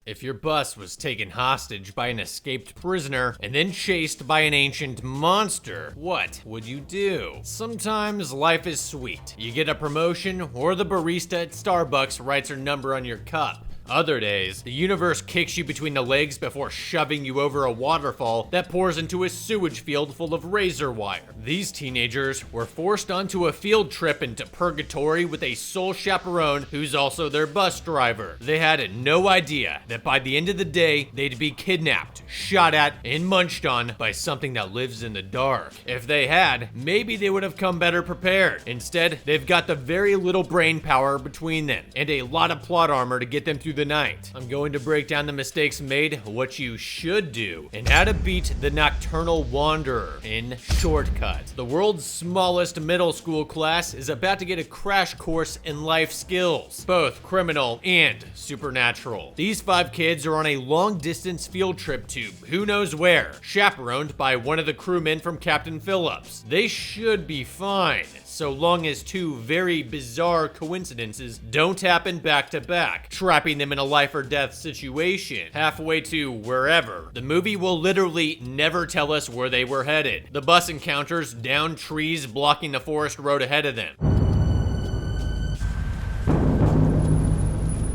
If your bus was taken hostage by an escaped prisoner and then chased by an ancient monster, what would you do? Sometimes life is sweet. You get a promotion, or the barista at Starbucks writes her number on your cup. Other days, the universe kicks you between the legs before shoving you over a waterfall that pours into a sewage field full of razor wire. These teenagers were forced onto a field trip into purgatory with a sole chaperone who's also their bus driver. They had no idea that by the end of the day, they'd be kidnapped, shot at, and munched on by something that lives in the dark. If they had, maybe they would have come better prepared. Instead, they've got the very little brain power between them and a lot of plot armor to get them through the night. I'm going to break down the mistakes made, what you should do, and how to beat the Nocturnal Wanderer in Shortcut. The world's smallest middle school class is about to get a crash course in life skills, both criminal and supernatural. These 5 kids are on a long-distance field trip to who knows where, chaperoned by one of the crewmen from Captain Phillips. They should be fine, so long as 2 very bizarre coincidences don't happen back to back, trapping them in a life or death situation halfway to wherever. The movie will literally never tell us where they were headed. The bus encounters down trees blocking the forest road ahead of them.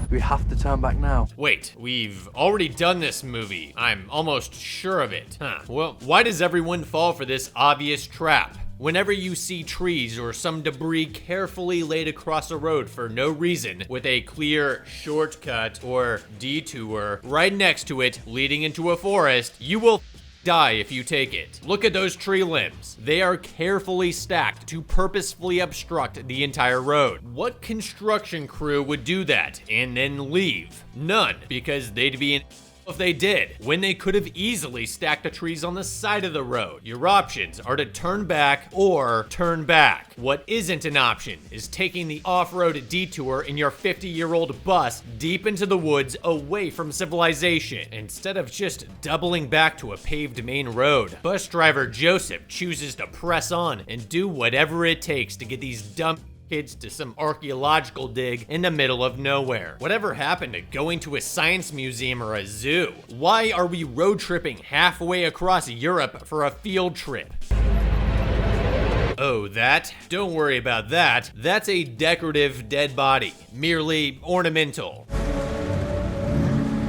We have to turn back now. Wait, we've already done this movie. I'm almost sure of it. Well, why does everyone fall for this obvious trap? Whenever you see trees or some debris carefully laid across a road for no reason, with a clear shortcut or detour right next to it leading into a forest, you will die if you take it. Look at those tree limbs. They are carefully stacked to purposefully obstruct the entire road. What construction crew would do that and then leave? None, because they'd be in if they did, when they could have easily stacked the trees on the side of the road. Your options are to turn back or turn back. What isn't an option is taking the off-road detour in your 50-year-old bus deep into the woods away from civilization, instead of just doubling back to a paved main road. Bus driver Joseph chooses to press on and do whatever it takes to get these dumb kids to some archaeological dig in the middle of nowhere. Whatever happened to going to a science museum or a zoo? Why are we road tripping halfway across Europe for a field trip? Oh, that? Don't worry about that. That's a decorative dead body, merely ornamental.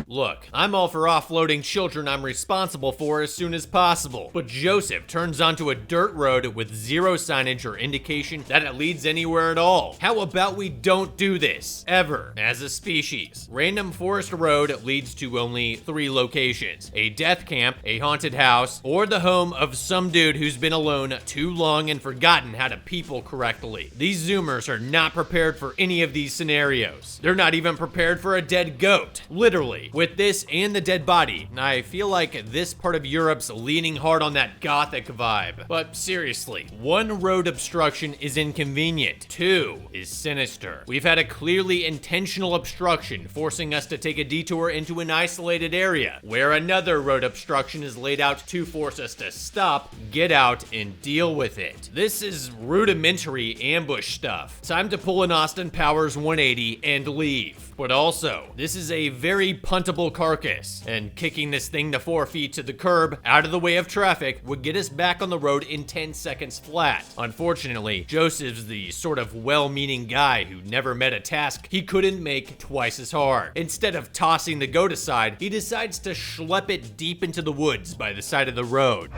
Look, I'm all for offloading children I'm responsible for as soon as possible, but Joseph turns onto a dirt road with zero signage or indication that it leads anywhere at all. How about we don't do this, ever, as a species? Random forest road leads to only 3 locations: a death camp, a haunted house, or the home of some dude who's been alone too long and forgotten how to people correctly. These Zoomers are not prepared for any of these scenarios. They're not even prepared for a dead goat, literally. With this and the dead body, I feel like this part of Europe's leaning hard on that gothic vibe. But seriously, 1 road obstruction is inconvenient, 2 is sinister. We've had a clearly intentional obstruction forcing us to take a detour into an isolated area, where another road obstruction is laid out to force us to stop, get out, and deal with it. This is rudimentary ambush stuff. Time to pull an Austin Powers 180 and leave. But also, this is a very puntable carcass, and kicking this thing to 4 feet to the curb, out of the way of traffic, would get us back on the road in 10 seconds flat. Unfortunately, Joseph's the sort of well-meaning guy who never met a task he couldn't make twice as hard. Instead of tossing the goat aside, he decides to schlep it deep into the woods by the side of the road.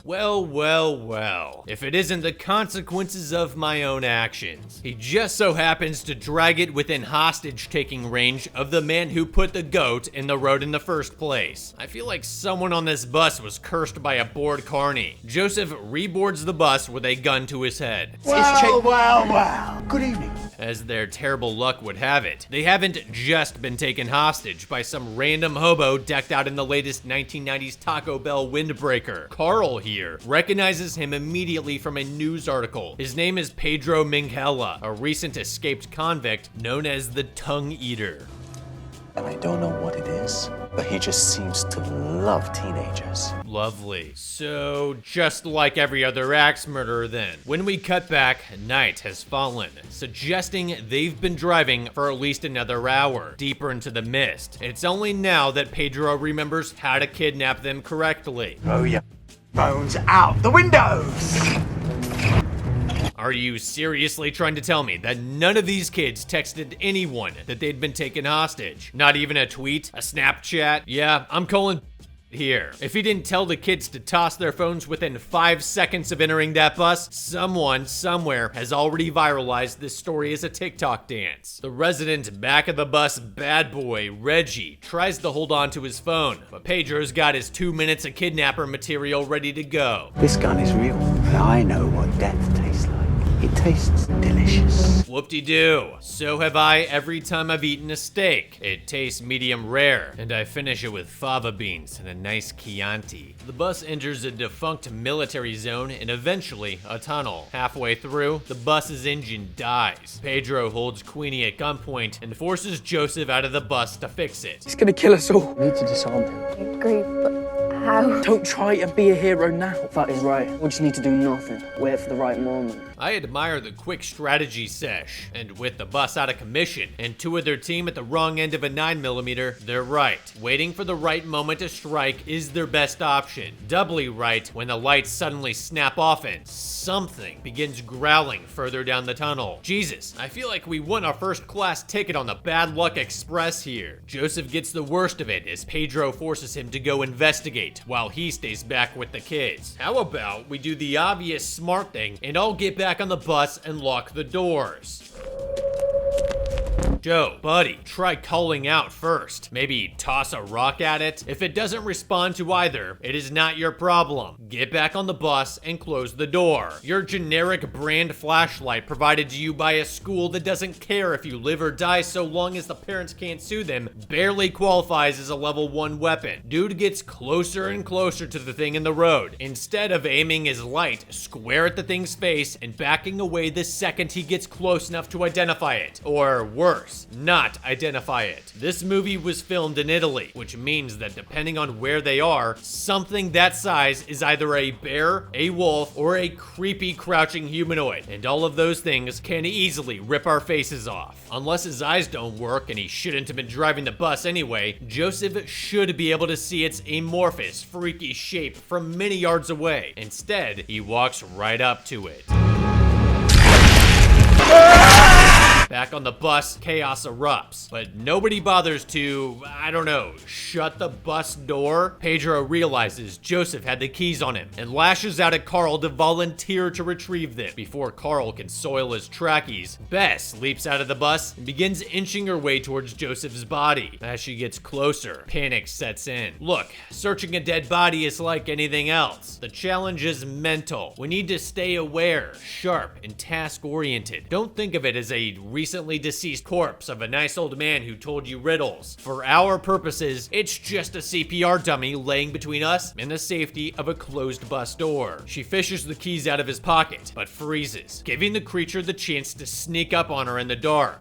Well, if it isn't the consequences of my own actions. He just so happens to drag it within hostage-taking range of the man who put the goat in the road in the first place. I feel like someone on this bus was cursed by a bored carny. Joseph reboards the bus with a gun to his head. Well. Good evening. As their terrible luck would have it, they haven't just been taken hostage by some random hobo decked out in the latest 1990s Taco Bell windbreaker. Carl here recognizes him immediately from a news article. His name is Pedro Minghella, a recent escaped convict known as the Tongue Eater. and I don't know what it is, but he just seems to love teenagers. Lovely. So, just like every other axe murderer then, when we cut back, night has fallen, suggesting they've been driving for at least another hour, deeper into the mist. It's only now that Pedro remembers how to kidnap them correctly. Oh yeah. Phones out the windows! Are you seriously trying to tell me that none of these kids texted anyone that they'd been taken hostage? Not even a tweet? A Snapchat? Yeah, I'm calling here. If he didn't tell the kids to toss their phones within 5 seconds of entering that bus, someone somewhere has already viralized this story as a TikTok dance. The resident back of the bus bad boy, Reggie, tries to hold on to his phone, but Pedro's got his 2 minutes of kidnapper material ready to go. This gun is real, and I know what death tastes like. It tastes delicious. Whoop-de-doo. So have I every time I've eaten a steak. It tastes medium rare, and I finish it with fava beans and a nice Chianti. The bus enters a defunct military zone and eventually a tunnel. Halfway through, the bus's engine dies. Pedro holds Queenie at gunpoint and forces Joseph out of the bus to fix it. He's gonna kill us all. We need to disarm him. I agree, but how? Don't try and be a hero now. That is right. We just need to do nothing. Wait for the right moment. I admire the quick strategy sesh, and with the bus out of commission and 2 of their team at the wrong end of a 9mm, they're right. Waiting for the right moment to strike is their best option. Doubly right when the lights suddenly snap off and something begins growling further down the tunnel. Jesus, I feel like we won our first class ticket on the Bad Luck Express here. Joseph gets the worst of it as Pedro forces him to go investigate while he stays back with the kids. How about we do the obvious smart thing and all get back on the bus and lock the doors? Joe, buddy, try calling out first. Maybe toss a rock at it. If it doesn't respond to either, it is not your problem. Get back on the bus and close the door. Your generic brand flashlight provided to you by a school that doesn't care if you live or die so long as the parents can't sue them barely qualifies as a level 1 weapon. Dude gets closer and closer to the thing in the road. Instead of aiming his light square at the thing's face and backing away the second he gets close enough to identify it. Or worse, not identify it. This movie was filmed in Italy, which means that depending on where they are, something that size is either a bear, a wolf, or a creepy crouching humanoid, and all of those things can easily rip our faces off. Unless his eyes don't work, and he shouldn't have been driving the bus anyway, Joseph should be able to see its amorphous, freaky shape from many yards away. Instead, he walks right up to it. Back on the bus, chaos erupts, but nobody bothers to, I don't know, shut the bus door. Pedro realizes Joseph had the keys on him and lashes out at Carl to volunteer to retrieve them. Before Carl can soil his trackies, Bess leaps out of the bus and begins inching her way towards Joseph's body. As she gets closer, panic sets in. Look, searching a dead body is like anything else. The challenge is mental. We need to stay aware, sharp, and task-oriented. Don't think of it as a recently deceased corpse of a nice old man who told you riddles. For our purposes, it's just a CPR dummy laying between us and the safety of a closed bus door. She fishes the keys out of his pocket, but freezes, giving the creature the chance to sneak up on her in the dark.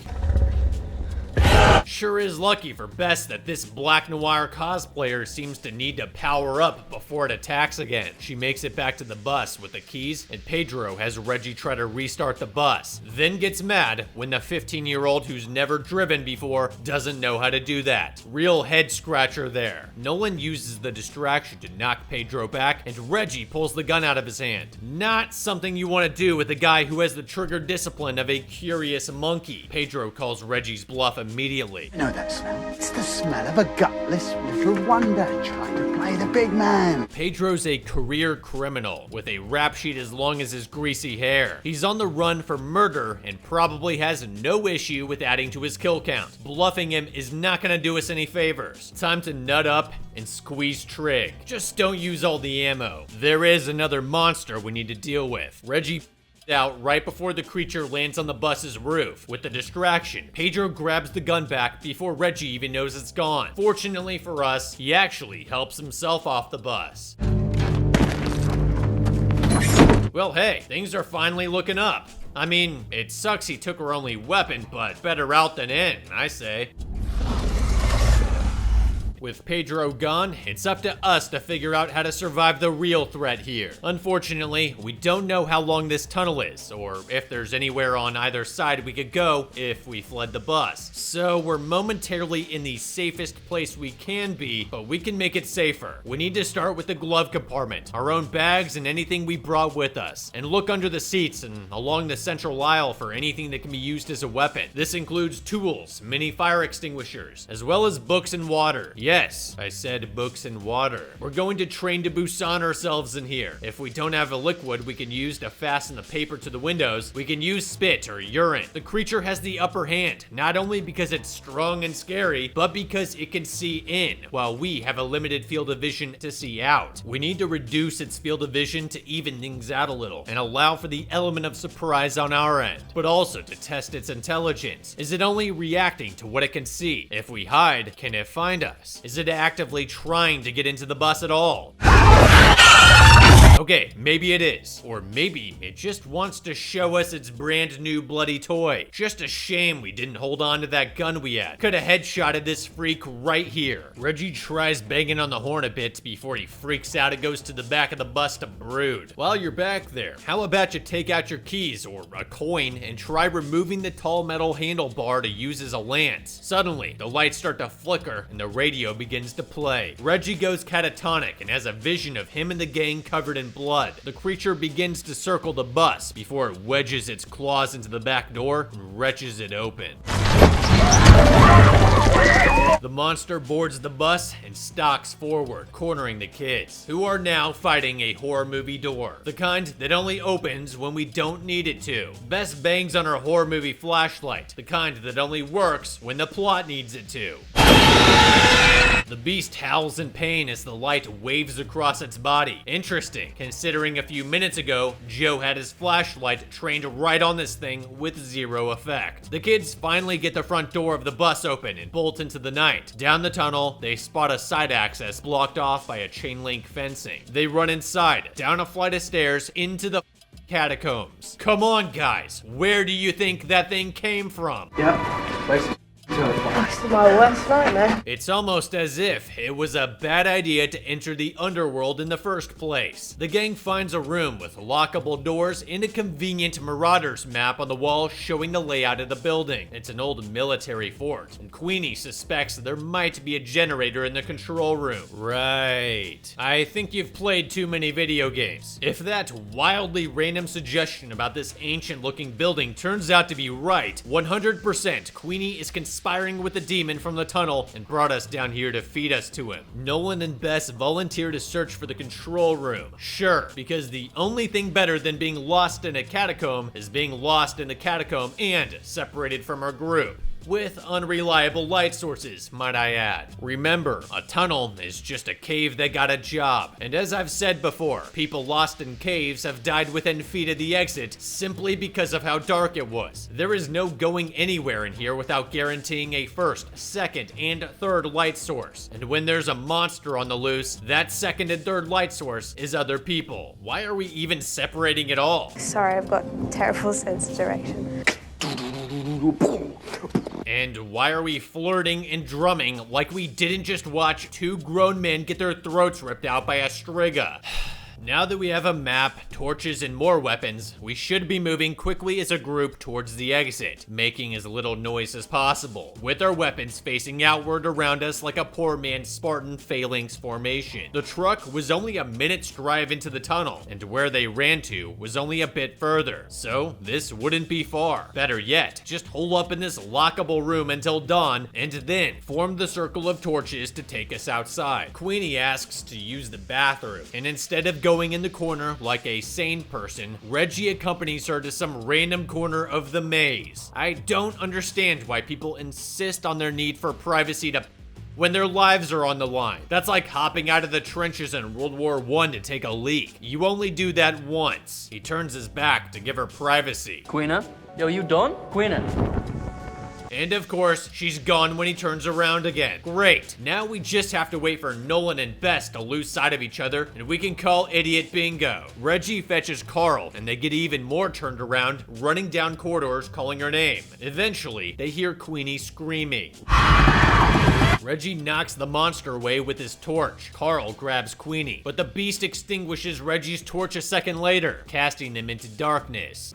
Sure is lucky for Bess that this Black Noir cosplayer seems to need to power up before it attacks again. She makes it back to the bus with the keys, and Pedro has Reggie try to restart the bus, then gets mad when the 15-year-old who's never driven before doesn't know how to do that. Real head scratcher there. Nolan uses the distraction to knock Pedro back, and Reggie pulls the gun out of his hand. Not something you want to do with a guy who has the trigger discipline of a curious monkey. Pedro calls Reggie's bluff immediately. You know that smell? It's the smell of a gutless little wonder trying to play the big man. Pedro's a career criminal with a rap sheet as long as his greasy hair. He's on the run for murder and probably has no issue with adding to his kill count. Bluffing him is not gonna do us any favors. Time to nut up and squeeze trig. Just don't use all the ammo. There is another monster we need to deal with. Reggie out right before the creature lands on the bus's roof. With the distraction, Pedro grabs the gun back before Reggie even knows it's gone. Fortunately for us, he actually helps himself off the bus. Well, hey, things are finally looking up. I mean, it sucks he took her only weapon, but better out than in, I say. With Pedro gone, it's up to us to figure out how to survive the real threat here. Unfortunately, we don't know how long this tunnel is, or if there's anywhere on either side we could go if we fled the bus. So we're momentarily in the safest place we can be, but we can make it safer. We need to start with the glove compartment, our own bags and anything we brought with us, and look under the seats and along the central aisle for anything that can be used as a weapon. This includes tools, mini fire extinguishers, as well as books and water. Yes, I said books and water. We're going to train to Busan ourselves in here. If we don't have a liquid we can use to fasten the paper to the windows, we can use spit or urine. The creature has the upper hand, not only because it's strong and scary, but because it can see in, while we have a limited field of vision to see out. We need to reduce its field of vision to even things out a little, and allow for the element of surprise on our end, but also to test its intelligence. Is it only reacting to what it can see? If we hide, can it find us? Is it actively trying to get into the bus at all? Okay, maybe it is. Or maybe it just wants to show us its brand new bloody toy. Just a shame we didn't hold on to that gun we had. Could have headshotted this freak right here. Reggie tries banging on the horn a bit before he freaks out and goes to the back of the bus to brood. While you're back there, how about you take out your keys or a coin and try removing the tall metal handlebar to use as a lance. Suddenly, the lights start to flicker and the radio begins to play. Reggie goes catatonic and has a vision of him and the gang covered in blood. The creature begins to circle the bus before it wedges its claws into the back door and wrenches it open. The monster boards the bus and stalks forward, cornering the kids, who are now fighting a horror movie door. The kind that only opens when we don't need it to. Best bangs on our horror movie flashlight. The kind that only works when the plot needs it to. The beast howls in pain as the light waves across its body. Interesting, considering a few minutes ago, Joe had his flashlight trained right on this thing with zero effect. The kids finally get the front door of the bus open and bolt into the night. Down the tunnel, they spot a side access blocked off by a chain link fencing. They run inside, down a flight of stairs, into the catacombs. Come on, guys, where do you think that thing came from? That's my worst nightmare. It's almost as if it was a bad idea to enter the underworld in the first place. The gang finds a room with lockable doors and a convenient Marauders map on the wall showing the layout of the building. It's an old military fort, and Queenie suspects there might be a generator in the control room. Right. I think you've played too many video games. If that wildly random suggestion about this ancient-looking building turns out to be right, 100% Queenie is conspiring with the demon from the tunnel and brought us down here to feed us to him. Nolan and Bess volunteer to search for the control room. Sure, because the only thing better than being lost in a catacomb is being lost in a catacomb and separated from our group. With unreliable light sources, might I add. Remember, a tunnel is just a cave that got a job. And as I've said before, people lost in caves have died within feet of the exit simply because of how dark it was. There is no going anywhere in here without guaranteeing a first, second, and third light source. And when there's a monster on the loose, that second and third light source is other people. Why are we even separating at all? Sorry, I've got terrible sense of direction. And why are we flirting and drumming like we didn't just watch two grown men get their throats ripped out by a striga? Now that we have a map, torches, and more weapons, we should be moving quickly as a group towards the exit, making as little noise as possible, with our weapons facing outward around us like a poor man's Spartan phalanx formation. The truck was only a minute's drive into the tunnel, and where they ran to was only a bit further, so this wouldn't be far. Better yet, just hole up in this lockable room until dawn, and then form the circle of torches to take us outside. Queenie asks to use the bathroom, and instead of going in the corner like a sane person, Reggie accompanies her to some random corner of the maze. I don't understand why people insist on their need for privacy when their lives are on the line. That's like hopping out of the trenches in World War I to take a leak. You only do that once. He turns his back to give her privacy. Queena? Yo, you done? Queena. And of course, she's gone when he turns around again. Great, now we just have to wait for Nolan and Bess to lose sight of each other, and we can call idiot bingo. Reggie fetches Carl, and they get even more turned around, running down corridors calling her name. Eventually, they hear Queenie screaming. Reggie knocks the monster away with his torch. Carl grabs Queenie, but the beast extinguishes Reggie's torch a second later, casting them into darkness.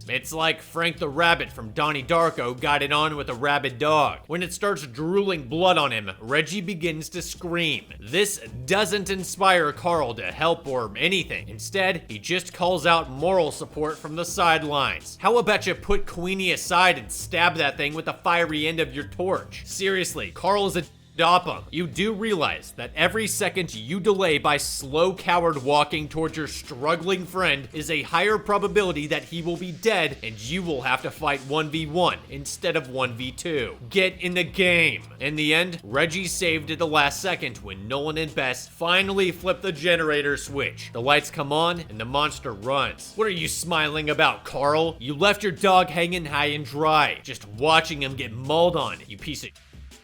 It's like Frank the Rabbit from Donnie Darko got it on with a rabid dog. When it starts drooling blood on him, Reggie begins to scream. This doesn't inspire Carl to help or anything. Instead, he just calls out moral support from the sidelines. How about you put Queenie aside and stab that thing with the fiery end of your torch? Seriously, Carl is a stop him. You do realize that every second you delay by slow coward walking towards your struggling friend is a higher probability that he will be dead and you will have to fight 1v1 instead of 1v2. Get in the game. In the end, Reggie saved at the last second when Nolan and Bess finally flip the generator switch. The lights come on and the monster runs. What are you smiling about, Carl? You left your dog hanging high and dry, just watching him get mauled on, you piece of...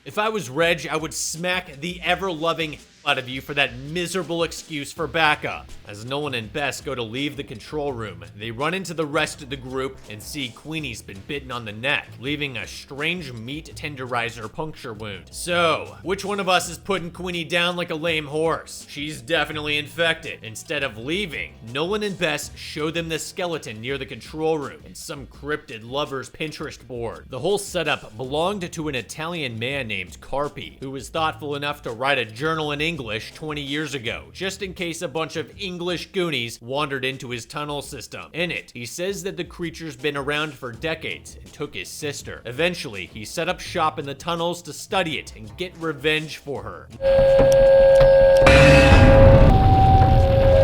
If I was Reg, I would smack the ever-loving out of you for that miserable excuse for backup. As Nolan and Bess go to leave the control room, they run into the rest of the group and see Queenie's been bitten on the neck, leaving a strange meat tenderizer puncture wound. So, which one of us is putting Queenie down like a lame horse? She's definitely infected. Instead of leaving, Nolan and Bess show them the skeleton near the control room and some cryptid lover's Pinterest board. The whole setup belonged to an Italian man named Carpi, who was thoughtful enough to write a journal in English 20 years ago, just in case a bunch of English Goonies wandered into his tunnel system. In it, he says that the creature's been around for decades and took his sister. Eventually, he set up shop in the tunnels to study it and get revenge for her.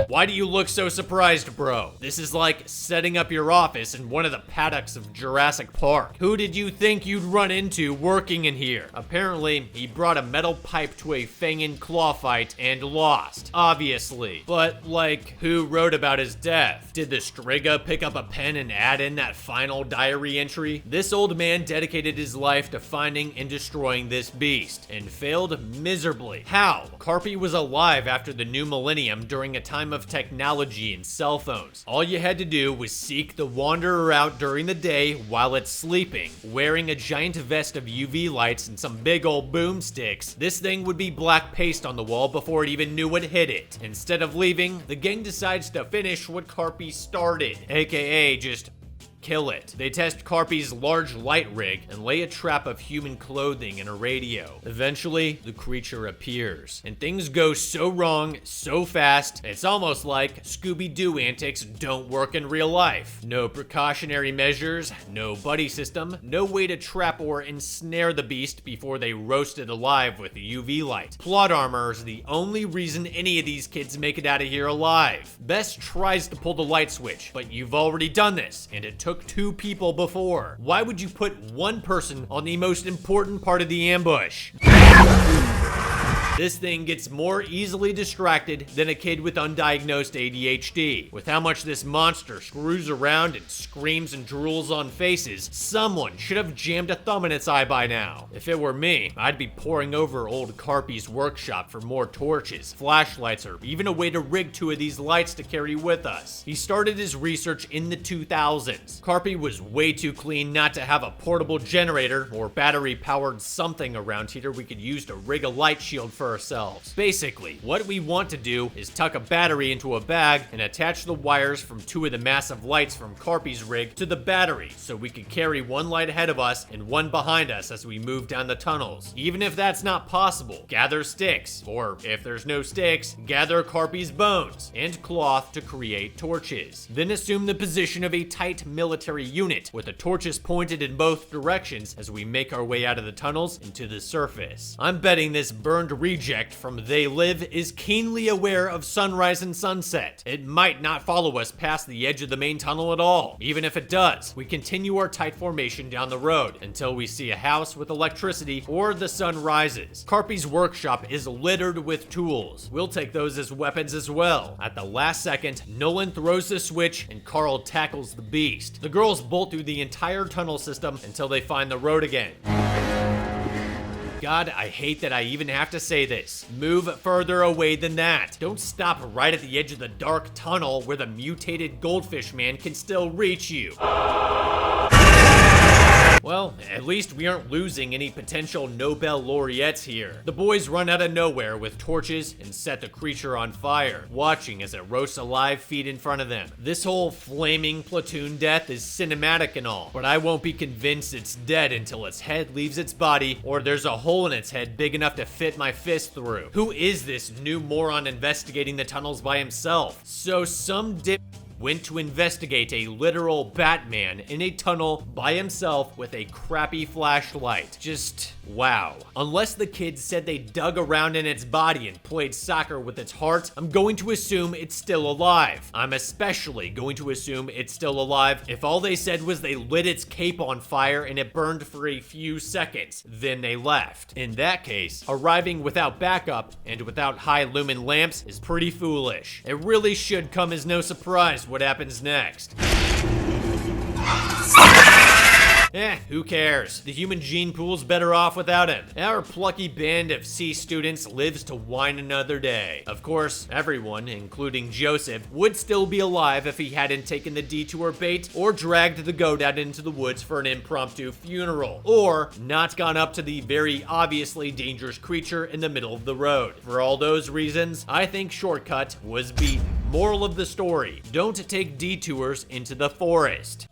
Why do you look so surprised, bro? This is like setting up your office in one of the paddocks of Jurassic Park. Who did you think you'd run into working in here? Apparently, he brought a metal pipe to a fang and claw fight and lost, obviously. But, like, who wrote about his death? Did the Striga pick up a pen and add in that final diary entry? This old man dedicated his life to finding and destroying this beast, and failed miserably. How? Carpi was alive after the new millennium during a time of technology and cell phones. All you had to do was seek the Wanderer out during the day while it's sleeping, wearing a giant vest of UV lights and some big old boomsticks. This thing would be black paste on the wall before it even knew what hit it. Instead of leaving, the gang decides to finish what Carpi started, aka just kill it. They test Carpi's large light rig and lay a trap of human clothing and a radio. Eventually, the creature appears, and things go so wrong, so fast, it's almost like Scooby-Doo antics don't work in real life. No precautionary measures, no buddy system, no way to trap or ensnare the beast before they roast it alive with UV light. Plot armor is the only reason any of these kids make it out of here alive. Bess tries to pull the light switch, but you've already done this, and it took 2 people before. Why would you put one person on the most important part of the ambush? This thing gets more easily distracted than a kid with undiagnosed ADHD. With how much this monster screws around and screams and drools on faces, someone should have jammed a thumb in its eye by now. If it were me, I'd be poring over old Carpi's workshop for more torches, flashlights, or even a way to rig 2 of these lights to carry with us. He started his research in the 2000s. Carpi was way too clean not to have a portable generator or battery-powered something around here we could use to rig a light shield for ourselves. Basically, what we want to do is tuck a battery into a bag and attach the wires from 2 of the massive lights from Carpi's rig to the battery so we could carry 1 light ahead of us and 1 behind us as we move down the tunnels. Even if that's not possible, gather sticks, or if there's no sticks, gather Carpi's bones and cloth to create torches. Then assume the position of a tight military unit with the torches pointed in both directions as we make our way out of the tunnels and to the surface. I'm betting this burned reject from They Live is keenly aware of sunrise and sunset. It might not follow us past the edge of the main tunnel at all. Even if it does, we continue our tight formation down the road until we see a house with electricity or the sun rises. Carpi's workshop is littered with tools. We'll take those as weapons as well. At the last second, Nolan throws the switch and Carl tackles the beast. The girls bolt through the entire tunnel system until they find the road again. God, I hate that I even have to say this. Move further away than that. Don't stop right at the edge of the dark tunnel where the mutated goldfish man can still reach you. Well, at least we aren't losing any potential Nobel laureates here. The boys run out of nowhere with torches and set the creature on fire, watching as it roasts a live feed in front of them. This whole flaming platoon death is cinematic and all, but I won't be convinced it's dead until its head leaves its body or there's a hole in its head big enough to fit my fist through. Who is this new moron investigating the tunnels by himself? So some dip went to investigate a literal Batman in a tunnel by himself with a crappy flashlight. Just wow. Unless the kids said they dug around in its body and played soccer with its heart, I'm going to assume it's still alive. I'm especially going to assume it's still alive if all they said was they lit its cape on fire and it burned for a few seconds, then they left. In that case, arriving without backup and without high lumen lamps is pretty foolish. It really should come as no surprise what happens next. Who cares? The human gene pool's better off without him. Our plucky band of C students lives to whine another day. Of course, everyone, including Joseph, would still be alive if he hadn't taken the detour bait or dragged the goat out into the woods for an impromptu funeral, or not gone up to the very obviously dangerous creature in the middle of the road. For all those reasons, I think Shortcut was beaten. Moral of the story, don't take detours into the forest.